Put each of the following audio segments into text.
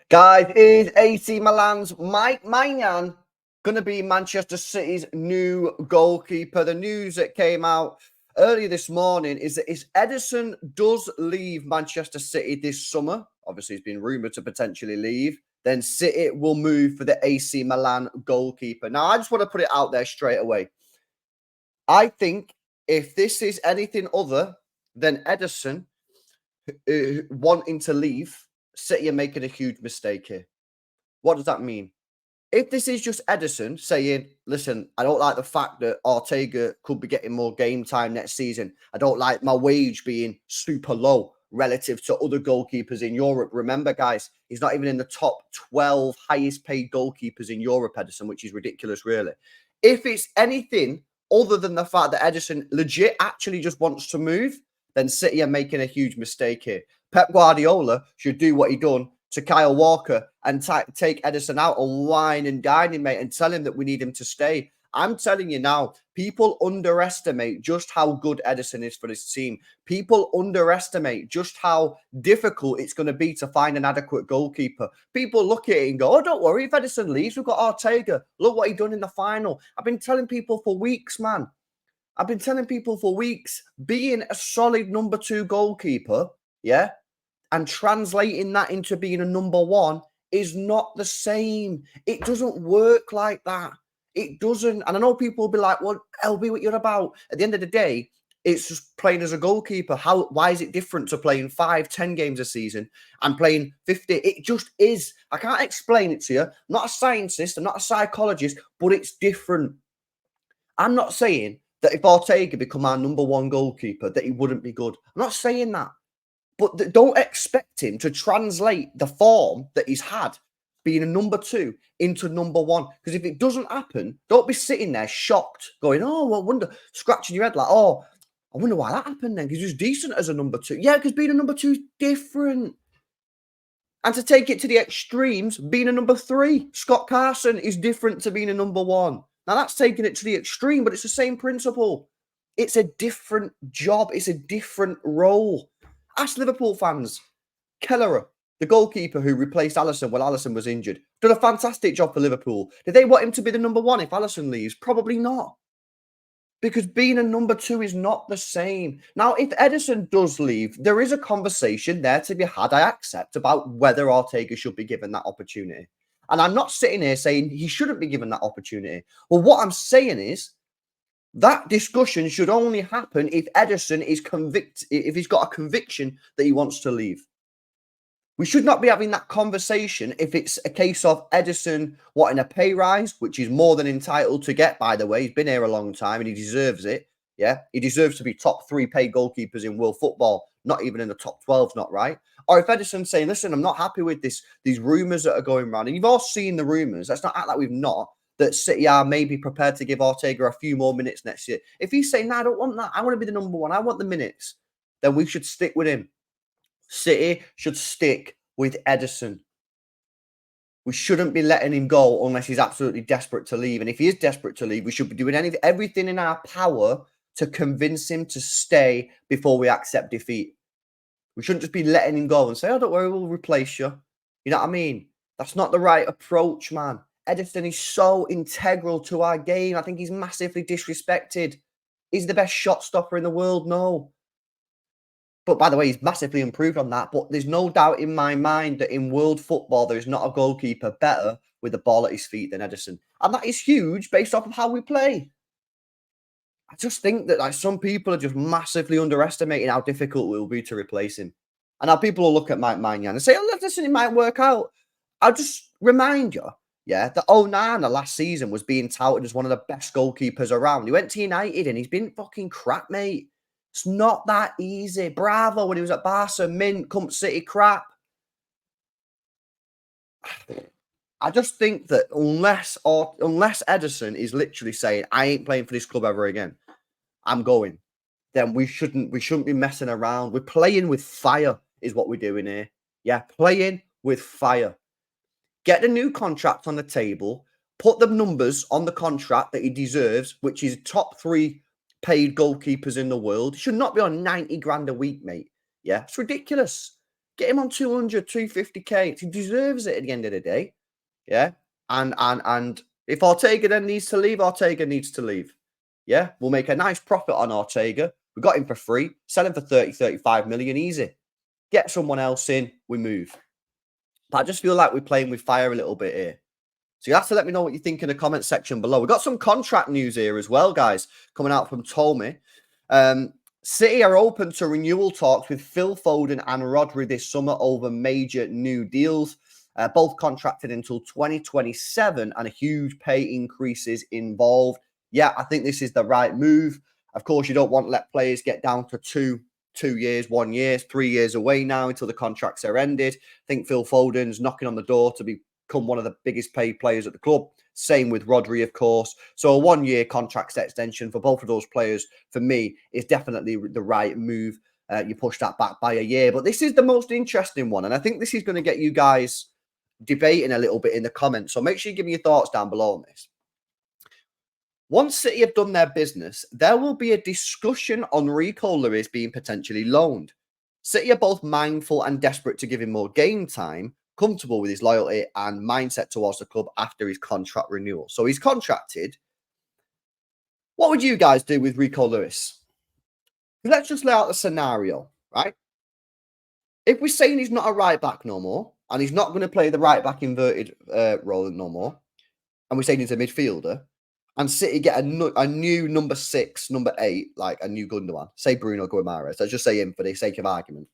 Guys, is AC Milan's Mike Maignan going to be Manchester City's new goalkeeper? The news that came out earlier this morning is that if Ederson does leave Manchester City this summer, obviously he's been rumoured to potentially leave, then City will move for the AC Milan goalkeeper. Now, I just want to put it out there straight away. I think if this is anything other than Ederson wanting to leave, City are making a huge mistake here. What does that mean? If this is just Ederson saying, listen, I don't like the fact that Ortega could be getting more game time next season. I don't like my wage being super low relative to other goalkeepers in Europe. Remember, guys, he's not even in the top 12 highest paid goalkeepers in Europe, Ederson, which is ridiculous, really. If it's anything other than the fact that Ederson legit actually just wants to move, then City are making a huge mistake here. Pep Guardiola should do what he done to Kyle Walker and take Ederson out and wine and dine him, mate, and tell him that we need him to stay. I'm telling you now, people underestimate just how good Ederson is for this team. People underestimate just how difficult it's going to be to find an adequate goalkeeper. People look at it and go, oh, don't worry, if Ederson leaves, we've got Ortega. Look what he done in the final. I've been telling people for weeks, man. I've been telling people for weeks, being a solid number 2 goalkeeper, yeah, and translating that into being a number 1 is not the same. It doesn't work like that. It doesn't. And I know people will be like, well, LB, what you're about? At the end of the day, it's just playing as a goalkeeper. Why is it different to playing 5, 10 games a season and playing 50? It just is. I can't explain it to you. I'm not a scientist. I'm not a psychologist, but it's different. I'm not saying that if Ortega become our number 1 goalkeeper, that he wouldn't be good. I'm not saying that. But don't expect him to translate the form that he's had being a number 2 into number 1. Because if it doesn't happen, don't be sitting there shocked, going, oh, I wonder, scratching your head like, oh, I wonder why that happened then. Because he was decent as a number 2. Yeah, because being a number 2 is different. And to take it to the extremes, being a number 3, Scott Carson is different to being a number 1. Now, that's taking it to the extreme, but it's the same principle. It's a different job. It's a different role. Ask Liverpool fans. Kelleher, the goalkeeper who replaced Alisson when Alisson was injured, done a fantastic job for Liverpool. Did they want him to be the number 1 if Alisson leaves? Probably not. Because being a number 2 is not the same. Now, if Ederson does leave, there is a conversation there to be had, I accept, about whether Ortega should be given that opportunity. And I'm not sitting here saying he shouldn't be given that opportunity. Well, what I'm saying is, that discussion should only happen if Ederson is convicted, if he's got a conviction that he wants to leave. We should not be having that conversation if it's a case of Ederson wanting a pay rise, which is more than entitled to get, by the way. He's been here a long time and he deserves it. Yeah, he deserves to be top 3 paid goalkeepers in world football, not even in the top 12, not right. Or if Ederson's saying, listen, I'm not happy with these rumours that are going around. And you've all seen the rumours. Let's not act like we've not. That City are maybe prepared to give Ortega a few more minutes next year. If he's saying, no, I don't want that. I want to be the number 1. I want the minutes. Then we should stick with him. City should stick with Ederson. We shouldn't be letting him go unless he's absolutely desperate to leave. And if he is desperate to leave, we should be doing everything in our power to convince him to stay before we accept defeat. We shouldn't just be letting him go and say, oh, don't worry, we'll replace you. You know what I mean? That's not the right approach, man. Ederson is so integral to our game. I think he's massively disrespected. Is he the best shot stopper in the world? No. But by the way, he's massively improved on that. But there's no doubt in my mind that in world football, there is not a goalkeeper better with the ball at his feet than Ederson. And that is huge based off of how we play. I just think that some people are just massively underestimating how difficult it will be to replace him. And now people will look at Mike Maignan and say, oh, listen, it might work out. I'll just remind you, yeah, that Onana last season was being touted as one of the best goalkeepers around. He went to United and he's been fucking crap, mate. It's not that easy. Bravo when he was at Barca, mint, Cump City, crap. I just think that unless Ederson is literally saying, I ain't playing for this club ever again, I'm going, then we shouldn't be messing around. We're playing with fire is what we're doing here. Yeah, playing with fire. Get a new contract on the table, put the numbers on the contract that he deserves, which is top 3 paid goalkeepers in the world. He should not be on 90 grand a week, mate. Yeah, it's ridiculous. Get him on 200, 250K. He deserves it at the end of the day. Yeah. And if Ortega then needs to leave, Ortega needs to leave. Yeah. We'll make a nice profit on Ortega. We got him for free. Sell him for 30, 35 million. Easy. Get someone else in. We move. But I just feel like we're playing with fire a little bit here. So you have to let me know what you think in the comment section below. We've got some contract news here as well, guys, coming out from Tommy. City are open to renewal talks with Phil Foden and Rodri this summer over major new deals. Both contracted until 2027 and a huge pay increases involved. Yeah, I think this is the right move. Of course, you don't want to let players get down to 2 years, 1 year, 3 years away now until the contracts are ended. I think Phil Foden's knocking on the door to become one of the biggest paid players at the club. Same with Rodri, of course. So a 1 year contract extension for both of those players, for me, is definitely the right move. You push that back by a year. But this is the most interesting one. And I think this is going to get you guys debating a little bit in the comments. So make sure you give me your thoughts down below on this. Once City have done their business, there will be a discussion on Rico Lewis being potentially loaned. City are both mindful and desperate to give him more game time, comfortable with his loyalty and mindset towards the club after his contract renewal. So he's contracted. What would you guys do with Rico Lewis? Let's just lay out the scenario, right? If we're saying he's not a right back no more, and he's not going to play the right back inverted role no more, and we're saying he's a midfielder, and City get a new number 6, number 8, like a new Gundogan, say Bruno Guimaraes, let's just say him for the sake of argument.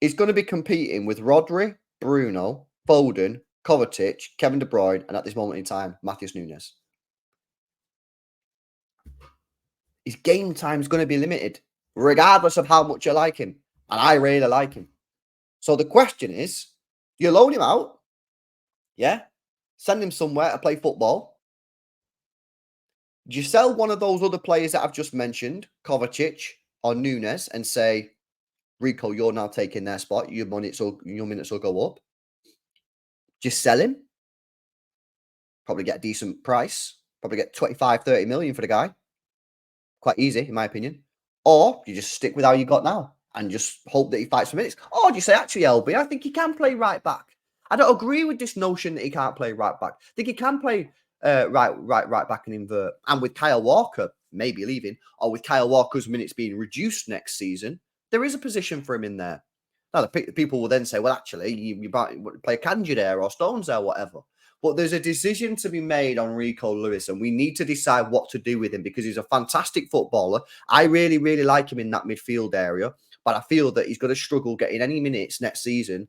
He's going to be competing with Rodri, Bruno, Foden, Kovacic, Kevin De Bruyne, and at this moment in time, Matheus Nunes. His game time is going to be limited, regardless of how much you like him. And I really like him. So the question is, do you loan him out? Yeah? Send him somewhere to play football? Do you sell one of those other players that I've just mentioned, Kovacic or Nunes, and say, Rico, you're now taking their spot. Your minutes will go up. Just sell him. Probably get a decent price. Probably get 25, 30 million for the guy. Quite easy, in my opinion. Or you just stick with how you got now and just hope that he fights for minutes. Or do you say, actually, LB, I think he can play right back. I don't agree with this notion that he can't play right back. I think he can play right back and invert. And with Kyle Walker maybe leaving, or with Kyle Walker's minutes being reduced next season, there is a position for him in there. Now, the people will then say, well, actually, you play Kanji there or Stones there, whatever. But there's a decision to be made on Rico Lewis, and we need to decide what to do with him because he's a fantastic footballer. I really, really like him in that midfield area, but I feel that he's going to struggle getting any minutes next season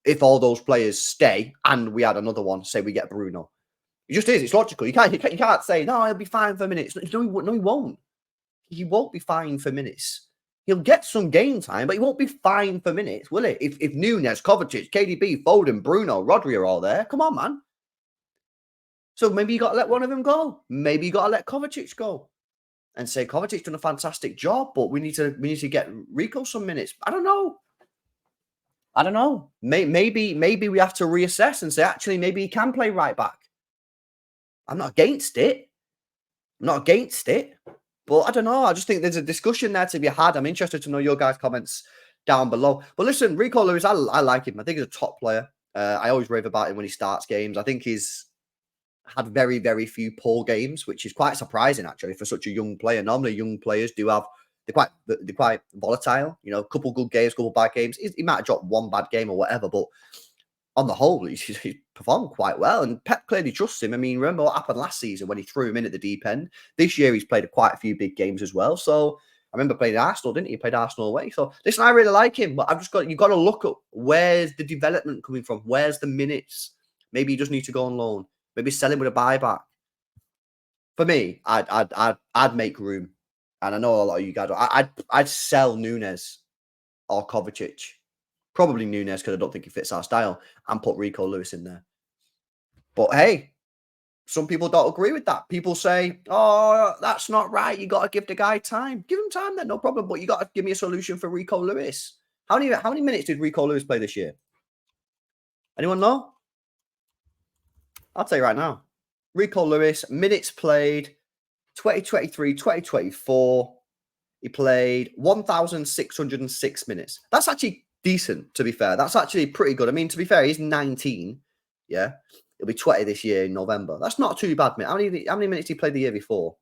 if all those players stay and we add another one, say we get Bruno. It just is. It's logical. You can't say, no, he'll be fine for minutes. No, he won't. He won't be fine for minutes. He'll get some game time, but he won't be fine for minutes, will he? If Nunes, Kovacic, KDB, Foden, Bruno, Rodri are all there, come on, man. So maybe you got to let one of them go. Maybe you got to let Kovacic go and say Kovacic's done a fantastic job, but we need to get Rico some minutes. I don't know. Maybe we have to reassess and say actually maybe he can play right back. I'm not against it. But I don't know. I just think there's a discussion there to be had. I'm interested to know your guys' comments down below. But listen, Rico Lewis, I like him. I think he's a top player. I always rave about him when he starts games. I think he's had very, very few poor games, which is quite surprising actually for such a young player. Normally, young players they're quite volatile. You know, a couple good games, couple bad games. He might have dropped one bad game or whatever, but on the whole, he performed quite well. And Pep clearly trusts him. I mean, remember what happened last season when he threw him in at the deep end? This year, he's played quite a few big games as well. So I remember playing Arsenal, didn't he? He played Arsenal away. So listen, I really like him, but you've got to look at where's the development coming from? Where's the minutes? Maybe he just needs to go on loan. Maybe sell him with a buyback. For me, I'd make room. And I know a lot of you guys, I'd sell Nunes or Kovacic. Probably Nunes because I don't think he fits our style, and put Rico Lewis in there. But hey, some people don't agree with that. People say, oh, that's not right. You got to give the guy time. Give him time then, no problem. But you got to give me a solution for Rico Lewis. How many minutes did Rico Lewis play this year? Anyone know? I'll tell you right now. Rico Lewis, minutes played, 2023, 2024. He played 1,606 minutes. That's actually decent, to be fair. That's actually pretty good. I mean, to be fair, he's 19. Yeah. He'll be 20 this year in November. That's not too bad, mate. How many minutes did he play the year before?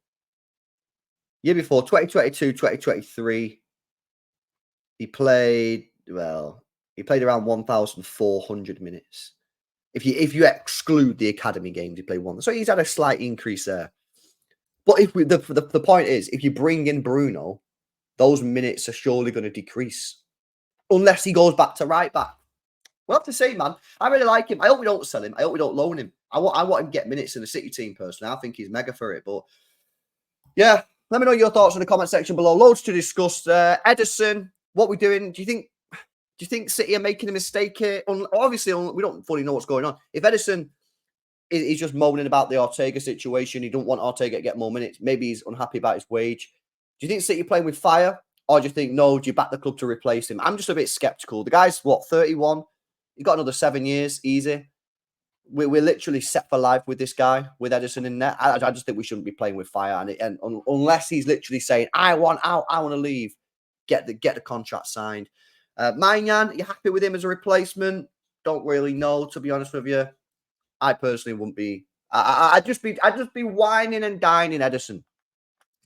Year before, 2022, 2023. He played, well, he played around 1,400 minutes. If you exclude the academy games, he played one. So he's had a slight increase there. But if the point is, if you bring in Bruno, those minutes are surely going to decrease. Unless he goes back to right back. We'll have to see, man. I really like him. I hope we don't sell him. I hope we don't loan him. I want him to get minutes in the City team, personally. I think he's mega for it. But yeah, let me know your thoughts in the comment section below. Loads to discuss. Ederson, what we doing? Do you think City are making a mistake here? Obviously, we don't fully know what's going on. If Ederson is just moaning about the Ortega situation, he don't want Ortega to get more minutes. Maybe he's unhappy about his wage. Do you think City are playing with fire? Or do you think, no, do you back the club to replace him? I'm just a bit skeptical. The guy's, what, 31? He's got another 7 years, easy. We're literally set for life with this guy, with Ederson in there. I just think we shouldn't be playing with fire. And unless he's literally saying, I want out, I want to leave, get the contract signed. Maignan, you happy with him as a replacement? Don't really know, to be honest with you. I personally wouldn't be. I'd just be whining and dining Ederson,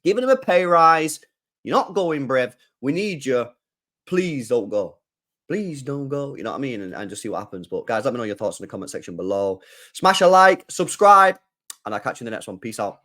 giving him a pay rise. You're not going, Brev. We need you. Please don't go. Please don't go. You know what I mean? And just see what happens. But guys, let me know your thoughts in the comment section below. Smash a like, subscribe, and I'll catch you in the next one. Peace out.